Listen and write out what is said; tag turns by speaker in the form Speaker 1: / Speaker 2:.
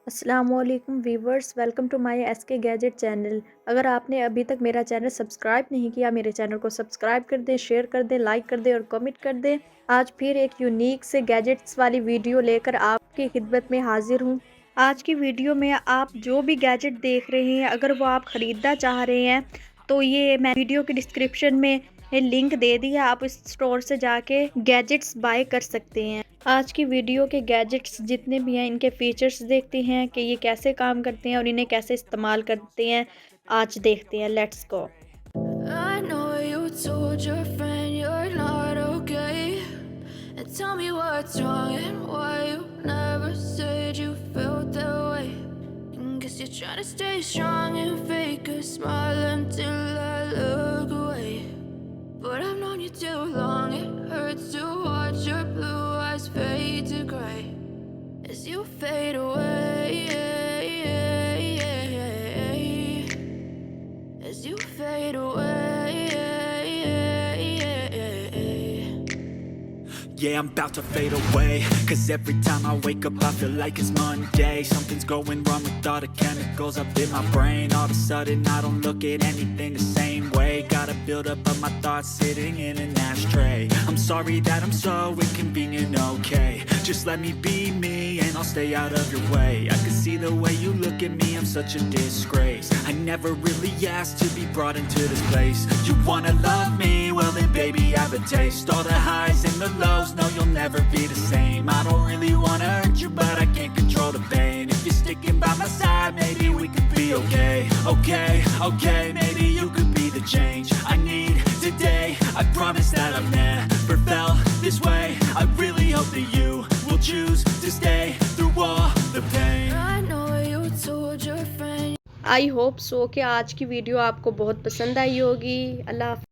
Speaker 1: अस्सलामुअलैकुम viewers, welcome to my SK gadget channel. अगर आपने अभी तक मेरा चैनल सब्सक्राइब नहीं किया, मेरे चैनल को सब्सक्राइब कर दें, शेयर कर दें, लाइक कर दें और कमेंट कर दें। आज फिर एक यूनिक से गैजेट्स वाली वीडियो लेकर आपकी खिदमत में हाजिर हूँ। आज की वीडियो में आप जो भी गैजेट देख रहे हैं, अगर वो आप ख़रीदना चाह रहे हैं तो ये मैं वीडियो के डिस्क्रिप्शन में लिंक दे दिया, आप इस स्टोर से जाके गैजेट्स बाय कर सकते हैं। आज की वीडियो के गैजेट्स जितने भी हैं, इनके फीचर्स देखते हैं कि ये कैसे काम करते हैं और इन्हें कैसे इस्तेमाल करते हैं। आज देखते हैं, let's go.
Speaker 2: I know you told your friend you're not okay. And tell me what's wrong and why you never said you felt that way. And guess you're trying to stay strong and fake a smile until I look away. But I've known you too long, it hurts to watch your blue eyes fade to gray as you fade away. As you fade away.
Speaker 3: Yeah, I'm about to fade away. Cause every time I wake up I feel like it's Monday. Something's going wrong with all the chemicals up in my brain. All of a sudden I don't look at anything the same way. Gotta build up of my thoughts sitting in an ashtray. I'm sorry that I'm so inconvenient, okay. Just let me be me and I'll stay out of your way. I can see the way you look at me, I'm such a disgrace. I never really asked to be brought into this place. You wanna love me? Well then baby I have a taste. All the highs and the lows, no you'll never be the same. I don't really wanna hurt you but I can't control the pain. If you're sticking by my side maybe we could be okay. Okay, maybe you could be the change I need today. I promise that I've never felt this way. I really hope that you will choose to stay through all the pain.
Speaker 2: I know you told your friend.
Speaker 1: I hope so कि आज की video आपको बहुत पसंद आई होगी। अल्लाह हाफ़िज़।